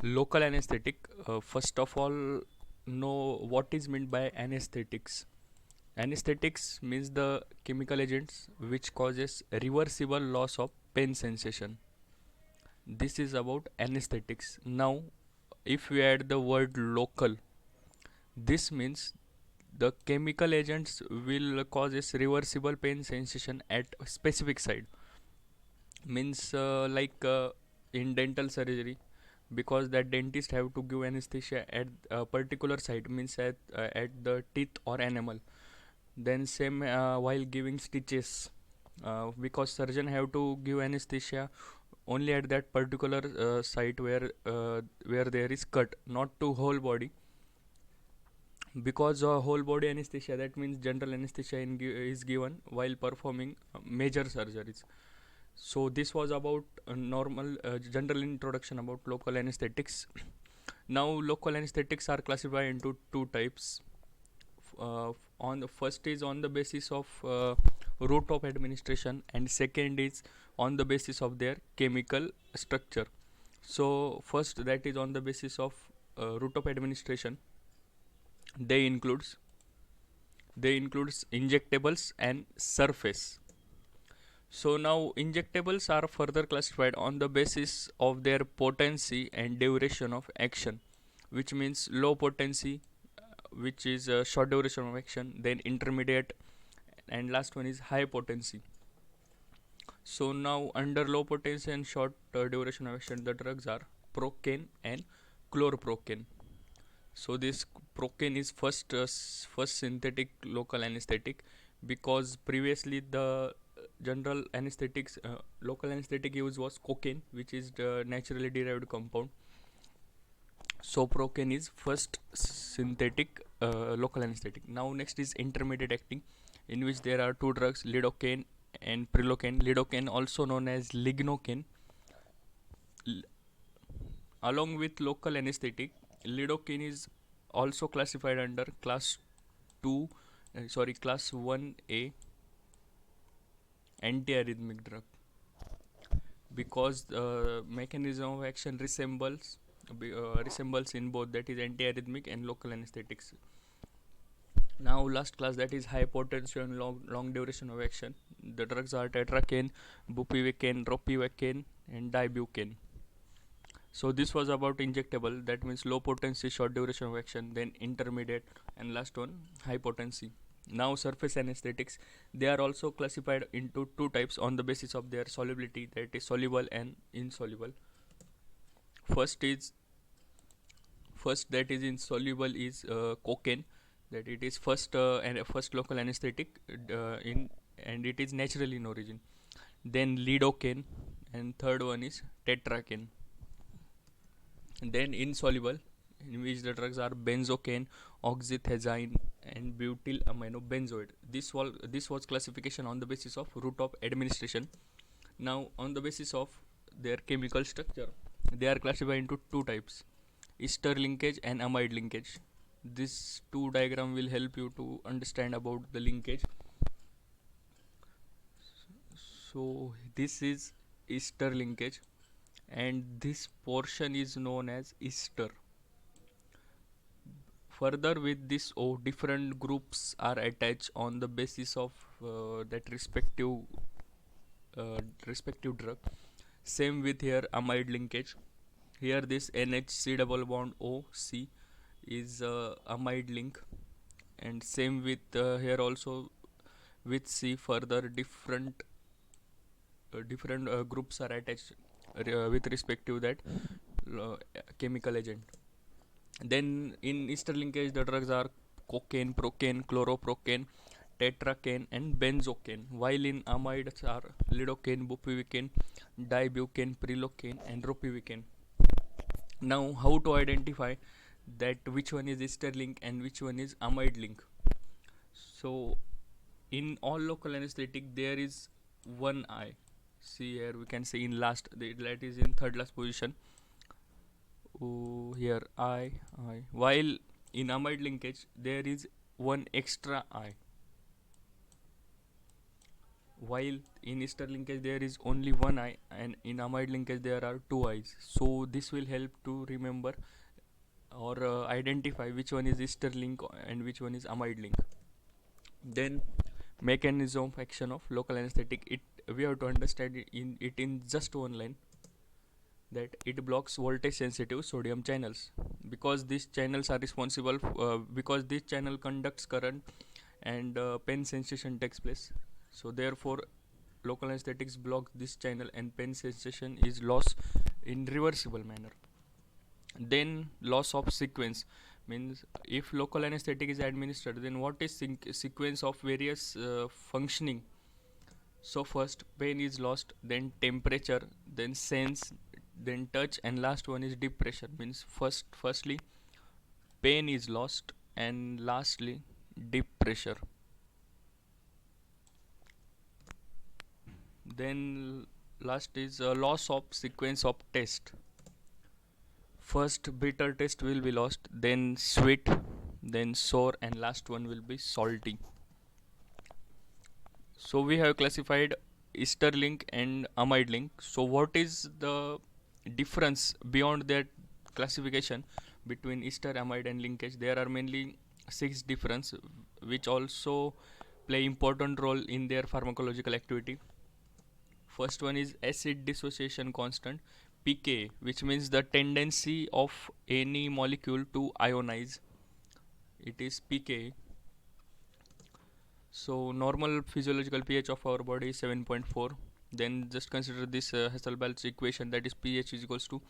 Local anesthetic. First of all, know what is meant by anesthetics. Anesthetics means the chemical agents which causes reversible loss of pain sensation. This is about anesthetics. Now, if we add the word local, this means the chemical agents will causes reversible pain sensation at a specific site. Means in dental surgery, because that dentist have to give anesthesia at a particular site, means at the teeth or enamel. Then same while giving stitches, because surgeon have to give anesthesia only at that particular site where there is cut, not to whole body, because whole body anesthesia, that means general anesthesia is given while performing major surgeries. So this was about normal general introduction about local anesthetics. Now local anesthetics are classified into two types. On the first is on the basis of route of administration, and second is on the basis of their chemical structure. So first, that is on the basis of route of administration. They includes injectables and surface. So now injectables are further classified on the basis of their potency and duration of action, which means low potency, which is a short duration of action, then intermediate, and last one is high potency. So now under low potency and short duration of action, the drugs are procaine and chlorprocaine. So this procaine is first synthetic local anesthetic, because previously the general anesthetics, local anesthetic use was cocaine, which is the naturally derived compound. So procaine is first synthetic local anesthetic. Now next is intermediate acting, in which there are two drugs, lidocaine and prilocaine. Lidocaine, also known as lignocaine. Along with local anesthetic, lidocaine is also classified under class 2 class 1A antiarrhythmic drug, because mechanism of action resembles in both, that is antiarrhythmic and local anesthetics. Now last class, that is high potency and long duration of action. The drugs are tetracaine, bupivacaine, ropivacaine and dibucaine. So this was about injectable, that means low potency, short duration of action, then intermediate, and last one high potency. Now surface anesthetics, they are also classified into two types on the basis of their solubility, that is soluble and insoluble. First that is insoluble is cocaine, that it is first local anesthetic in and it is natural in origin. Then lidocaine, and third one is tetracaine. Then insoluble, in which the drugs are benzocaine, oxythezine and butyl amino benzoate. This was classification on the basis of route of administration. Now on the basis of their chemical structure, they are classified into two types, ester linkage and amide linkage. This two diagram will help you to understand about the linkage. So this is ester linkage, and this portion is known as ester. Further with this O, different groups are attached on the basis of that respective drug. Same with here amide linkage. Here this NHC double bond OC is amide link, and same with here also with C, further different groups are attached with respect to that chemical agent. Then in ester linkage, the drugs are cocaine, procaine, chloroprocaine, tetracaine and benzocaine, while in amides are lidocaine, bupivacaine, dibucaine, prilocaine and ropivacaine. Now how to identify that which one is ester link and which one is amide link? So in all local anesthetic there is one I. See here we can say in last, that is in third last position. Here I. While in amide linkage there is one extra I. while in ester linkage there is only one eye, and in amide linkage there are two eyes. So this will help to remember or identify which one is ester link and which one is amide link. Then mechanism of action of local anesthetic, it we have to understand it in just one line, that it blocks voltage sensitive sodium channels, because these channels are responsible because this channel conducts current and pain sensation takes place. So therefore local anesthetics block this channel and pain sensation is lost in reversible manner. Then loss of sequence means if local anesthetic is administered, then what is sequence of various functioning. So first pain is lost, then temperature, then sense, then touch, and last one is deep pressure. Means firstly pain is lost, and lastly deep pressure. Then last is loss of sequence of test. First bitter taste will be lost, then sweet, then sour, and last one will be salty. So we have classified ester link and amide link. So what is the difference beyond that classification between ester, amide, and linkage? There are mainly 6 difference which also play important role in their pharmacological activity. First one is acid dissociation constant, pK, which means the tendency of any molecule to ionize. It is pK. So normal physiological pH of our body is 7.4. Then just consider this Hasselbalch's equation, that is pH is equals to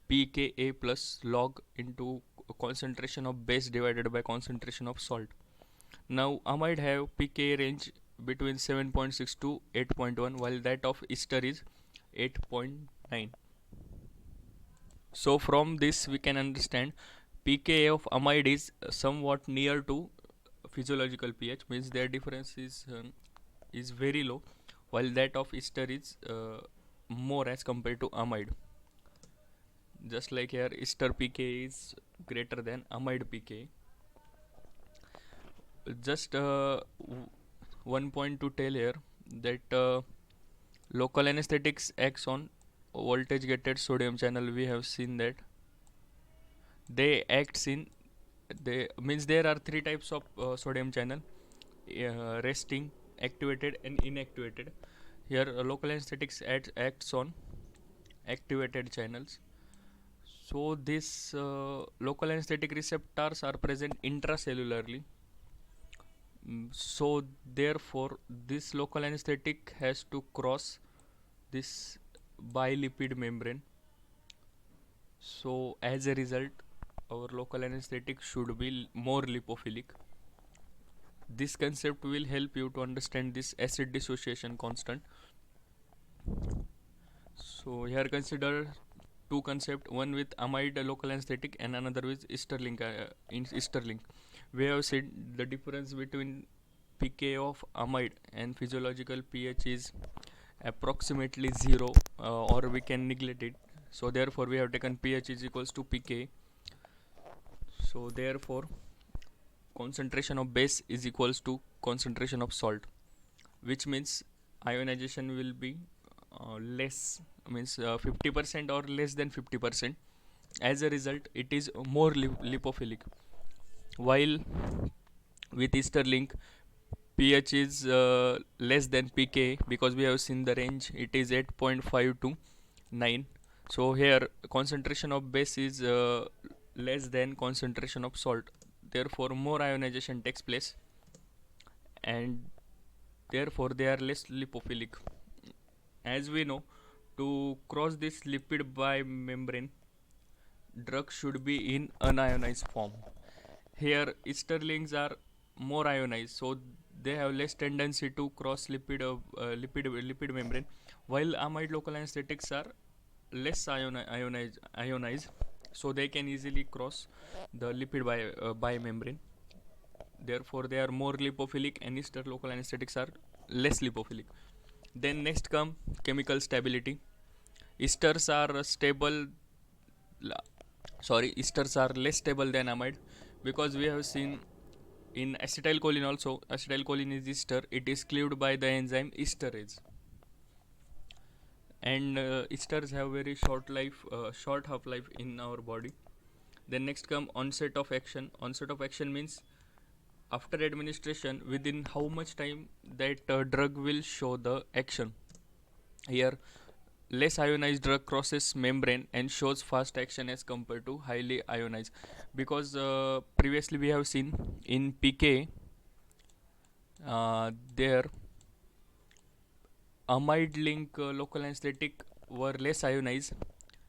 pKa plus log into concentration of base divided by concentration of salt. Now amide have pKa range between 7.6 to 8.1, while that of ester is 8.9. So from this we can understand pKa of amide is somewhat near to physiological pH, means their difference is very low, while that of ester is more as compared to amide. Just like here ester pKa is greater than amide pKa. Just one point to tell here, that local anesthetics acts on voltage gated sodium channel. We have seen that they acts in, they means there are 3 types of sodium channel: resting, activated, and inactivated. Here local anesthetics acts on activated channels. So these local anesthetic receptors are present intracellularly. So therefore this local anesthetic has to cross this bilipid membrane. So as a result our local anesthetic should be more lipophilic. This concept will help you to understand this acid dissociation constant. So here consider two concept, one with amide local anesthetic and another with ester link. In ester link we have said the difference between pK of amide and physiological pH is approximately 0, or we can neglect it. So therefore we have taken pH is equals to pK. So therefore concentration of base is equals to concentration of salt, which means ionization will be less, means 50% or less than 50%. As a result it is more lipophilic, while with ester link pH is less than pK, because we have seen the range, it is 8.5 to 9. So here concentration of base is less than concentration of salt, therefore more ionization takes place and therefore they are less lipophilic. As we know, to cross this lipid membrane, drug should be in unionized form. Here ester links are more ionized, so they have less tendency to cross lipid membrane, while amide local anesthetics are less ionized, so they can easily cross the lipid membrane. Therefore they are more lipophilic, and ester local anesthetics are less lipophilic. Then next come chemical stability. Esters are esters are less stable than amide, because we have seen In acetylcholine also, acetylcholine is ester. It is cleaved by the enzyme esterase. And esters have very short half life in our body. Then next come onset of action. Onset of action means after administration, within how much time that drug will show the action. Here, less ionized drug crosses membrane and shows fast action as compared to highly ionized, because previously we have seen in PK, there amide link local anesthetic were less ionized,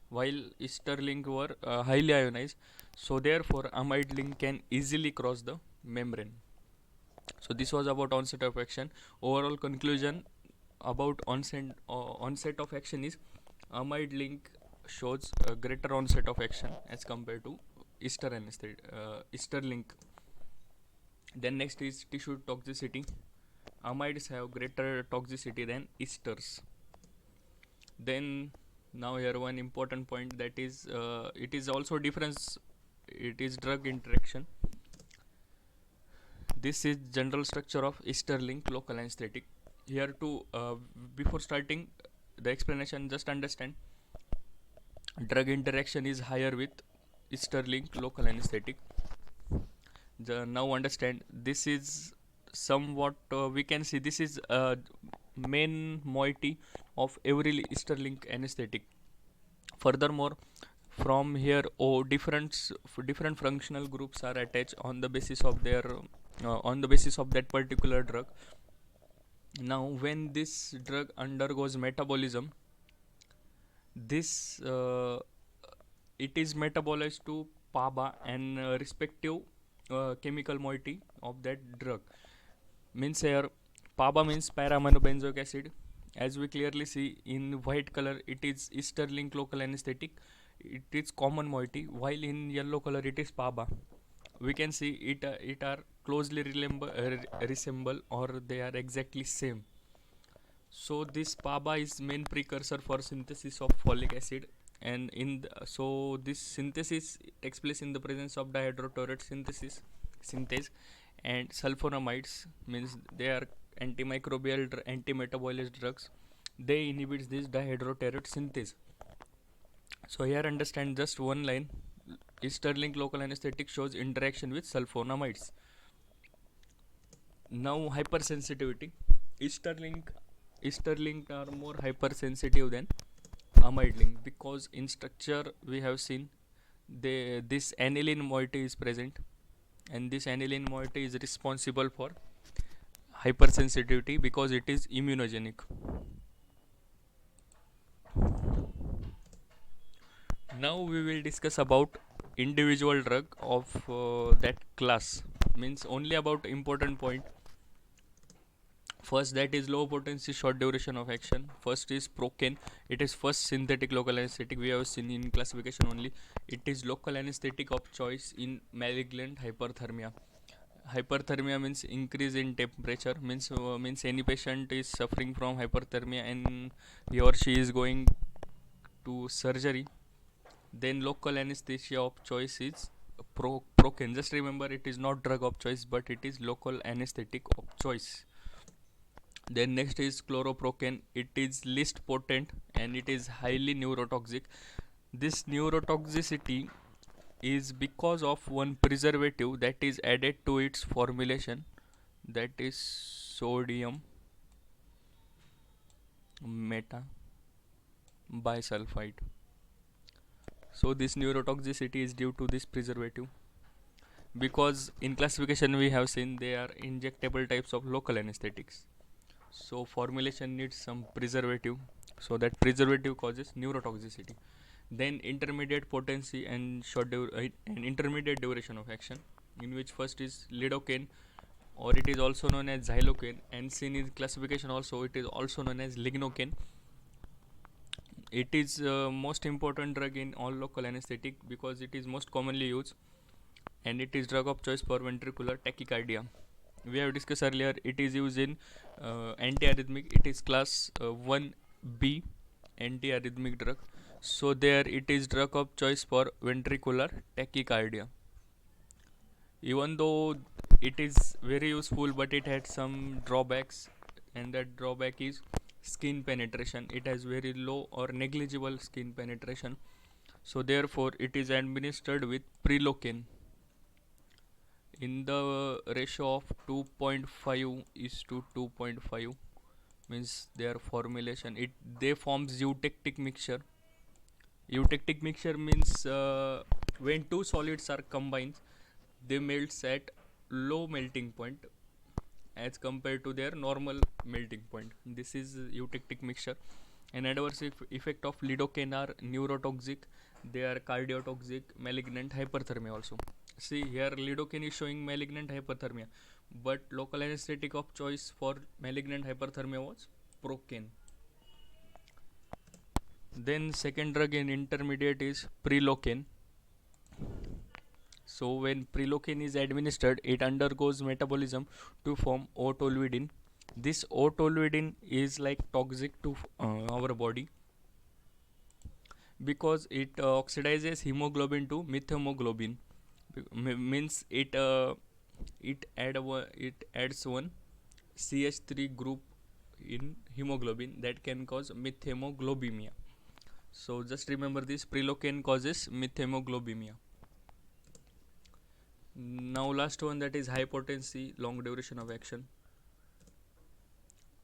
while ester link were highly ionized. So therefore amide link can easily cross the membrane. So this was about onset of action. Overall conclusion about onset of action is amide link shows a greater onset of action as compared to ester link. Then next is tissue toxicity. Amides have greater toxicity than esters. Then now here one important point, that is it is also difference. It is drug interaction. This is general structure of ester link local anesthetic. Here to before starting the explanation, just understand drug interaction is higher with ester link local anesthetic. Now understand, this is somewhat we can see this is main moiety of every ester link anesthetic. Furthermore, from here different functional groups are attached on the basis of their on the basis of that particular drug. Now when this drug undergoes metabolism, this it is metabolized to PABA and respective chemical moiety of that drug. Means here PABA means para-aminobenzoic acid. As we clearly see in white color, it is ester link local anesthetic. It is common moiety, while in yellow color it is PABA. We can see it are closely resemble, or they are exactly same. So this PABA is main precursor for synthesis of folic acid, and so this synthesis takes place in the presence of dihydrotauroate synthase, and sulfonamides means they are antimicrobial anti-metabolized drugs. They inhibit this dihydrotauroate synthase. So here understand just one line. Ester link local anesthetic shows interaction with sulfonamides. Now hypersensitivity. Ester link are more hypersensitive than amide link, because in structure we have seen this aniline moiety is present, and this aniline moiety is responsible for hypersensitivity because it is immunogenic. Now we will discuss about individual drug of that class, means only about important point. First, that is low potency short duration of action. First is procaine. It is first synthetic local anesthetic. We have seen in classification only. It is local anesthetic of choice in malignant hyperthermia. Hyperthermia means increase in temperature. Means any patient is suffering from hyperthermia and he or she is going to surgery. Then local anesthesia of choice is procaine. Just remember, it is not drug of choice, but it is local anesthetic of choice. Then next is chloroprocaine. It is least potent and it is highly neurotoxic. This neurotoxicity is because of one preservative that is added to its formulation, that is sodium meta bisulfite. So this neurotoxicity is due to this preservative, because in classification we have seen they are injectable types of local anesthetics. So formulation needs some preservative, so that preservative causes neurotoxicity. Then intermediate potency and and intermediate duration of action, in which first is lidocaine, or it is also known as xylocaine, and seen in classification also it is also known as lignocaine. It is most important drug in all local anesthetic because it is most commonly used, and it is drug of choice for ventricular tachycardia. We have discussed earlier, it is used in antiarrhythmic. It is class 1B antiarrhythmic drug. So there it is drug of choice for ventricular tachycardia. Even though it is very useful, but it had some drawbacks, and that drawback is skin penetration. It has very low or negligible skin penetration, so therefore it is administered with Prilocaine in the ratio of 2.5 is to 2.5, means their formulation, it they forms eutectic mixture. Eutectic mixture means when two solids are combined, they melts at low melting point as compared to their normal melting point. This is eutectic mixture. An adverse effect of lidocaine are neurotoxic, they are cardiotoxic, malignant, hyperthermia also. See here, lidocaine is showing malignant hyperthermia, but local anesthetic of choice for malignant hyperthermia was procaine. Then second drug in intermediate is Prilocaine. So when Prilocaine is administered, it undergoes metabolism to form O-tolidine. This O-tolidine is like toxic to our body because it oxidizes hemoglobin to methemoglobin. Means it adds one CH3 group in hemoglobin that can cause methemoglobemia. So just remember this, Prilocaine causes methemoglobemia. Now last one, that is high potency, long duration of action.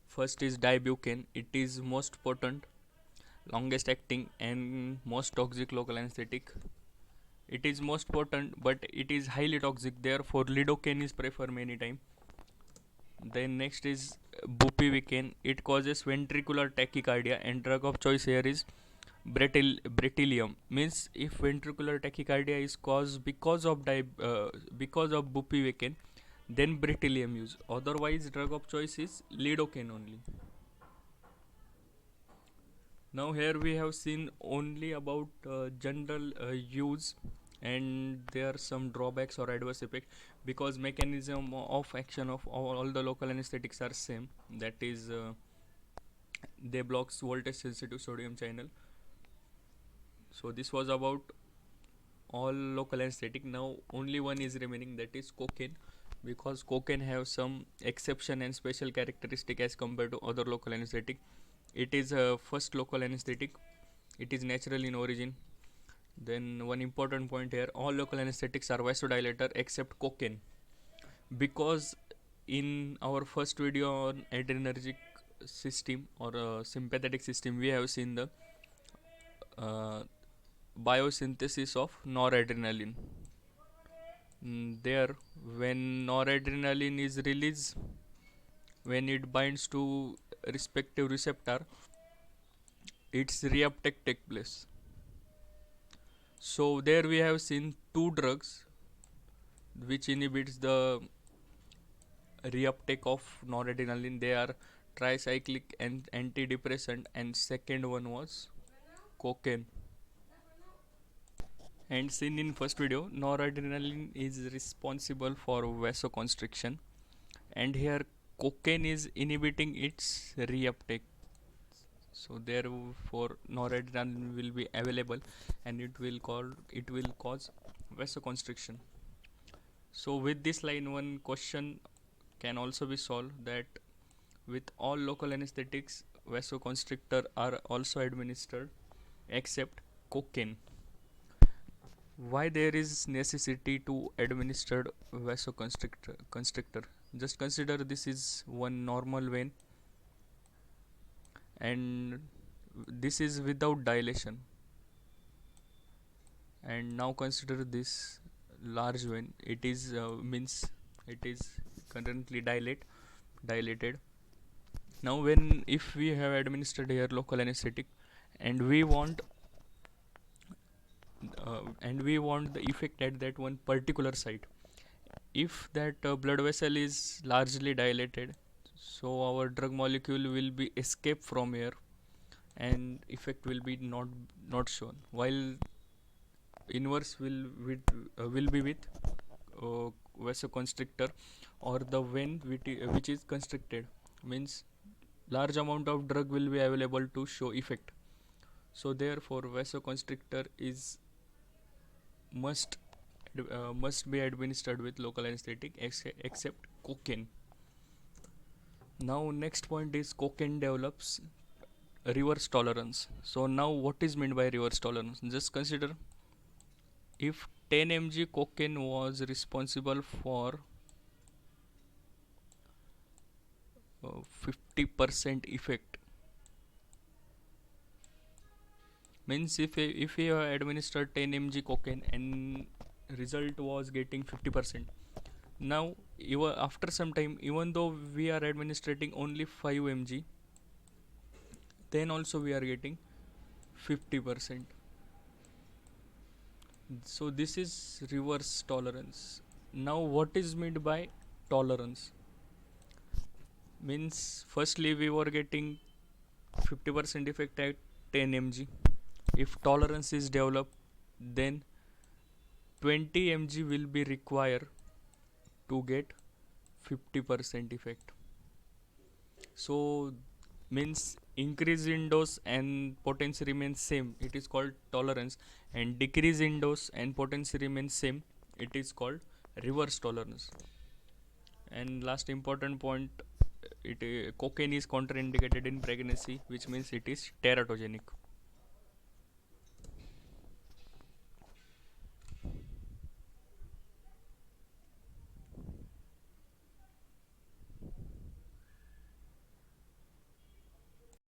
First is Dibucaine. It is most potent, longest acting and most toxic local anesthetic. It is most potent but it is highly toxic, therefore lidocaine is preferred many time. Then next is Bupivacaine. It causes ventricular tachycardia and drug of choice here is Bretillium. Means if ventricular tachycardia is caused because of Bupivacaine, then Bretillium use. Otherwise drug of choice is lidocaine only. Now here we have seen only about general use, and there are some drawbacks or adverse effect because mechanism of action of all the local anesthetics are same, that is they blocks voltage sensitive sodium channel. So this was about all local anesthetic. Now only one is remaining, that is cocaine, because cocaine have some exception and special characteristic as compared to other local anesthetic. It is a first local anesthetic, it is natural in origin. Then one important point here, all local anesthetics are vasodilator except cocaine, because in our first video on adrenergic system or sympathetic system we have seen the uh, biosynthesis of noradrenaline. There when noradrenaline is released, when it binds to respective receptor, its reuptake take place. So there we have seen two drugs which inhibits the reuptake of noradrenaline. They are tricyclic and antidepressant, and second one was cocaine. And seen in first video, noradrenaline is responsible for vasoconstriction, and here cocaine is inhibiting its reuptake. So therefore noradrenaline will be available and it will cause vasoconstriction. So with this line, one question can also be solved, that with all local anesthetics vasoconstrictor are also administered except cocaine. Why there is necessity to administer vasoconstrictor? Just consider this is one normal vein and this is without dilation, and now consider this large vein, it is means it is currently dilated. Now when if we have administered here local anesthetic and we want the effect at that one particular site, if that blood vessel is largely dilated, so our drug molecule will be escape from here and effect will be not shown, while inverse will be with vasoconstrictor or the vein which is constricted, means large amount of drug will be available to show effect. So therefore vasoconstrictor is must must be administered with local anesthetic except cocaine. Now next point is cocaine develops reverse tolerance. So now what is meant by reverse tolerance? Just consider, if 10 mg cocaine was responsible for 50% effect, means if you administered 10 mg cocaine and result was getting 50%, now even after some time, even though we are administrating only 5 mg, then also we are getting 50%. So this is reverse tolerance. Now what is meant by tolerance? Means firstly we were getting 50% effect at 10 mg. If tolerance is developed, then 20 mg will be required to get 50% effect. So means increase in dose and potency remains same, it is called tolerance, and decrease in dose and potency remains same, it is called reverse tolerance. And last important point, cocaine is contraindicated in pregnancy, which means it is teratogenic.